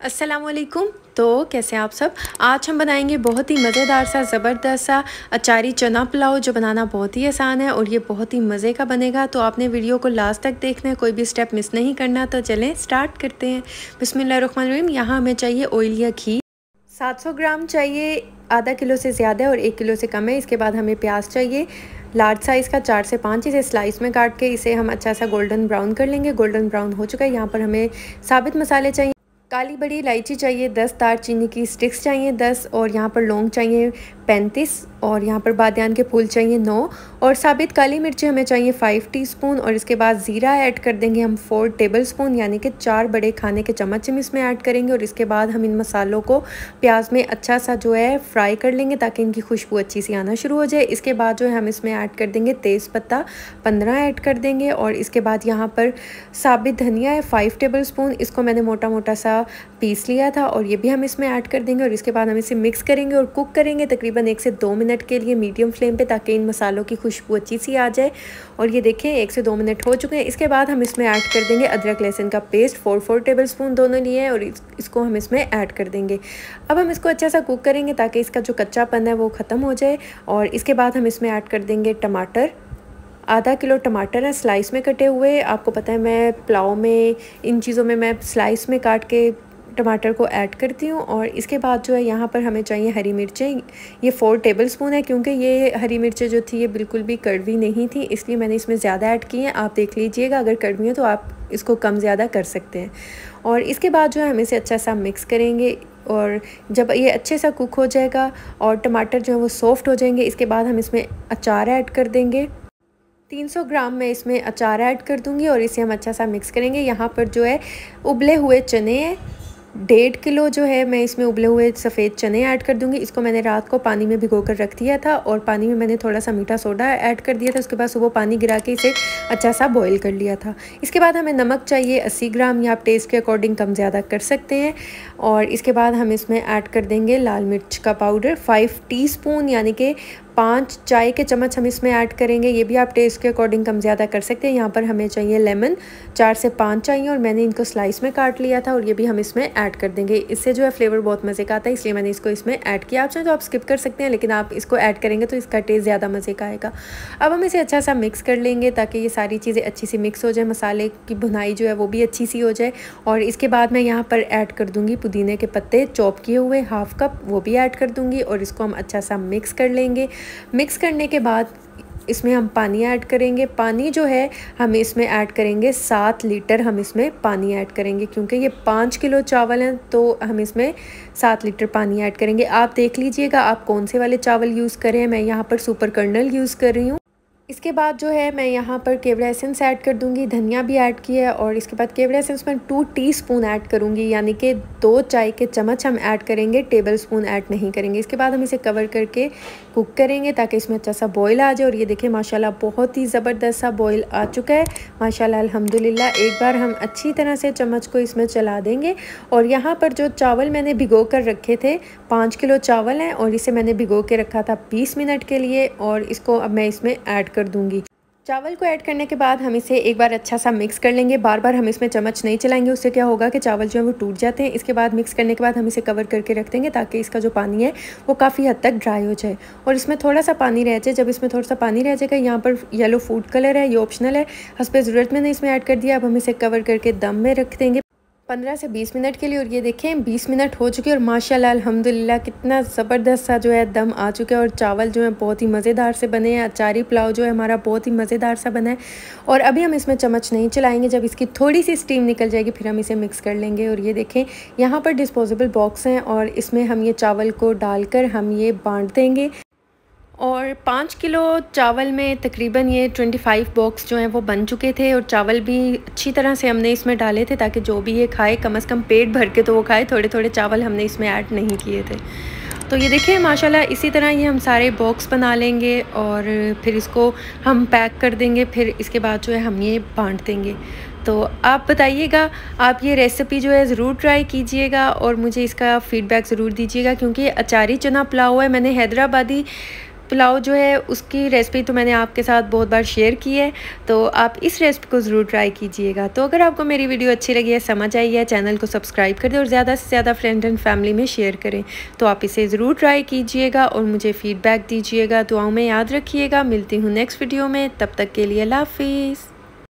अस्सलामुअलैकुम। तो कैसे हैं आप सब। आज हम बनाएंगे बहुत ही मज़ेदार सा ज़बरदस्त सा अचारी चना पुलाव, जो बनाना बहुत ही आसान है और ये बहुत ही मज़े का बनेगा। तो आपने वीडियो को लास्ट तक देखना है, कोई भी स्टेप मिस नहीं करना। तो चलें स्टार्ट करते हैं। बिस्मिल्लाहिर्रहमानिर्रहीम। यहाँ हमें चाहिए ऑयल या घी 700 ग्राम चाहिए, आधा किलो से ज़्यादा और 1 किलो से कम है। इसके बाद हमें प्याज चाहिए लार्ज साइज़ का 4 से 5, इसे स्लाइस में काट के इसे हम अच्छा सा गोल्डन ब्राउन कर लेंगे। गोल्डन ब्राउन हो चुका है। यहाँ पर हमें साबित मसाले चाहिए, काली बड़ी इलायची चाहिए 10, दालचीनी की स्टिक्स चाहिए 10 और यहाँ पर लौंग चाहिए 35 और यहाँ पर बादियान के फूल चाहिए 9 और साबित काली मिर्ची हमें चाहिए 5 टीस्पून। और इसके बाद ज़ीरा ऐड कर देंगे हम 4 टेबलस्पून, यानी कि 4 बड़े खाने के चम्मच हम इसमें ऐड करेंगे। और इसके बाद हम इन मसालों को प्याज में अच्छा सा जो है फ्राई कर लेंगे ताकि इनकी खुशबू अच्छी सी आना शुरू हो जाए। इसके बाद जो है हम इसमें ऐड कर देंगे तेज़पत्ता 15 ऐड कर देंगे। और इसके बाद यहाँ पर साबित धनिया है 5 टेबलस्पून, इसको मैंने मोटा मोटा सा पीस लिया था और ये भी हम इसमें ऐड कर देंगे। और इसके बाद हम इसे मिक्स करेंगे और कुक करेंगे तकरीबन 1 से 2 मिनट के लिए मीडियम फ्लेम पे, ताकि इन मसालों की खुशबू अच्छी सी आ जाए। और ये देखें 1 से 2 मिनट हो चुके हैं। इसके बाद हम इसमें ऐड कर देंगे अदरक लहसुन का पेस्ट 4 टेबलस्पून दोनों लिए हैं और इसको हम इसमें ऐड कर देंगे। अब हम इसको अच्छा सा कुक करेंगे ताकि इसका जो कच्चापन है वो ख़त्म हो जाए। और इसके बाद हम इसमें ऐड कर देंगे टमाटर, आधा किलो टमाटर है स्लाइस में कटे हुए। आपको पता है मैं पुलाव में इन चीज़ों में मैं स्लाइस में काट के टमाटर को ऐड करती हूँ। और इसके बाद जो है यहाँ पर हमें चाहिए हरी मिर्चें, ये 4 टेबलस्पून है, क्योंकि ये हरी मिर्चें जो थी ये बिल्कुल भी कड़वी नहीं थी, इसलिए मैंने इसमें ज़्यादा ऐड की हैं। आप देख लीजिएगा, अगर कड़वी है तो आप इसको कम ज़्यादा कर सकते हैं। और इसके बाद जो है हम इसे अच्छा सा मिक्स करेंगे और जब ये अच्छे सा कुक हो जाएगा और टमाटर जो है वो सॉफ्ट हो जाएंगे, इसके बाद हम इसमें अचार ऐड कर देंगे। 300 ग्राम मैं इसमें अचार ऐड कर दूंगी और इसे हम अच्छा सा मिक्स करेंगे। यहाँ पर जो है उबले हुए चने हैं 1.5 किलो जो है मैं इसमें उबले हुए सफ़ेद चने ऐड कर दूंगी। इसको मैंने रात को पानी में भिगो कर रख दिया था और पानी में मैंने थोड़ा सा मीठा सोडा ऐड कर दिया था। उसके बाद सुबह पानी गिरा के इसे अच्छा सा बॉईल कर लिया था। इसके बाद हमें नमक चाहिए 80 ग्राम, या आप टेस्ट के अकॉर्डिंग कम ज़्यादा कर सकते हैं। और इसके बाद हम इसमें ऐड कर देंगे लाल मिर्च का पाउडर 5 टीस्पून, यानी कि 5 चाय के चम्मच हम इसमें ऐड करेंगे। ये भी आप टेस्ट के अकॉर्डिंग कम ज़्यादा कर सकते हैं। यहाँ पर हमें चाहिए लेमन 4 से 5 चाहिए और मैंने इनको स्लाइस में काट लिया था और ये भी हम इसमें ऐड कर देंगे। इससे जो है फ्लेवर बहुत मज़े का आता है, इसलिए मैंने इसको इसमें ऐड किया। आप चाहें तो आप स्किप कर सकते हैं, लेकिन आप इसको ऐड करेंगे तो इसका टेस्ट ज़्यादा मज़े का आएगा। अब हम इसे अच्छा सा मिक्स कर लेंगे ताकि ये सारी चीज़ें अच्छी सी मिक्स हो जाए, मसाले की भुनाई जो है वो भी अच्छी सी हो जाए। और इसके बाद मैं यहाँ पर ऐड कर दूँगी पुदीने के पत्ते चॉप किए हुए 1/2 कप, वो भी ऐड कर दूँगी और इसको हम अच्छा सा मिक्स कर लेंगे। मिक्स करने के बाद इसमें हम पानी ऐड करेंगे। पानी जो है हम इसमें ऐड करेंगे 7 लीटर हम इसमें पानी ऐड करेंगे, क्योंकि ये 5 किलो चावल हैं तो हम इसमें 7 लीटर पानी ऐड करेंगे। आप देख लीजिएगा आप कौन से वाले चावल यूज़ करें। मैं यहाँ पर सुपर कर्नल यूज़ कर रही हूँ। इसके बाद जो है मैं यहाँ पर केवड़ा एसेंस ऐड कर दूँगी, धनिया भी ऐड किया है। और इसके बाद केवड़ा एसेंस में 2 टीस्पून ऐड करूँगी, यानी कि 2 चाय के चम्मच हम ऐड करेंगे, टेबलस्पून ऐड नहीं करेंगे। इसके बाद हम इसे कवर करके कुक करेंगे ताकि इसमें अच्छा सा बॉयल आ जाए। और ये देखिए माशाल्लाह बहुत ही ज़बरदस्त सा बॉयल आ चुका है माशाल्लाह अल्हम्दुलिल्लाह। एक बार हम अच्छी तरह से चम्मच को इसमें चला देंगे। और यहाँ पर जो चावल मैंने भिगो कर रखे थे 5 किलो चावल हैं और इसे मैंने भिगो के रखा था 20 मिनट के लिए और इसको अब मैं इसमें ऐड कर दूंगी। चावल को ऐड करने के बाद हम इसे एक बार अच्छा सा मिक्स कर लेंगे। बार बार हम इसमें चम्मच नहीं चलाएंगे, उससे क्या होगा कि चावल जो है वो टूट जाते हैं। इसके बाद मिक्स करने के बाद हम इसे कवर करके रख देंगे ताकि इसका जो पानी है वो काफ़ी हद तक ड्राई हो जाए और इसमें थोड़ा सा पानी रह जाए। जब इसमें थोड़ा सा पानी रह जाएगा, यहाँ पर येलो फूड कलर है, ये ऑप्शनल है, हस्बे ज़रूरत मैंने इसमें ऐड कर दिया। अब हम इसे कवर करके दम में रख देंगे 15 से 20 मिनट के लिए। और ये देखें 20 मिनट हो चुके हैं और माशाल्लाह अल्हम्दुलिल्लाह कितना ज़बरदस्त सा जो है दम आ चुका है और चावल जो है बहुत ही मज़ेदार से बने हैं। अचारी पुलाव जो है हमारा बहुत ही मज़ेदार सा बना है। और अभी हम इसमें चम्मच नहीं चलाएंगे, जब इसकी थोड़ी सी स्टीम निकल जाएगी फिर हम इसे मिक्स कर लेंगे। और ये देखें यहाँ पर डिस्पोजेबल बॉक्स हैं और इसमें हम ये चावल को डालकर हम ये बाँट देंगे। और 5 किलो चावल में तकरीबन ये 25 बॉक्स जो हैं वो बन चुके थे और चावल भी अच्छी तरह से हमने इसमें डाले थे ताकि जो भी ये खाए कम से कम पेट भर के तो वो खाए, थोड़े थोड़े चावल हमने इसमें ऐड नहीं किए थे। तो ये देखिए माशाल्लाह इसी तरह ये हम सारे बॉक्स बना लेंगे और फिर इसको हम पैक कर देंगे। फिर इसके बाद जो है हम ये बांट देंगे। तो आप बताइएगा, आप ये रेसिपी जो है ज़रूर ट्राई कीजिएगा और मुझे इसका फ़ीडबैक ज़रूर दीजिएगा, क्योंकि अचारी चना पुलाव है मैंने हैदराबादी पुलाव जो है उसकी रेसिपी तो मैंने आपके साथ बहुत बार शेयर की है, तो आप इस रेसिपी को ज़रूर ट्राई कीजिएगा। तो अगर आपको मेरी वीडियो अच्छी लगी है, समझ आई है, चैनल को सब्सक्राइब कर दें और ज़्यादा से ज़्यादा फ्रेंड एंड फैमिली में शेयर करें। तो आप इसे ज़रूर ट्राई कीजिएगा और मुझे फ़ीडबैक दीजिएगा। दुआओं में याद रखिएगा। मिलती हूँ नेक्स्ट वीडियो में, तब तक के लिए अल्लाह हाफ़िज़।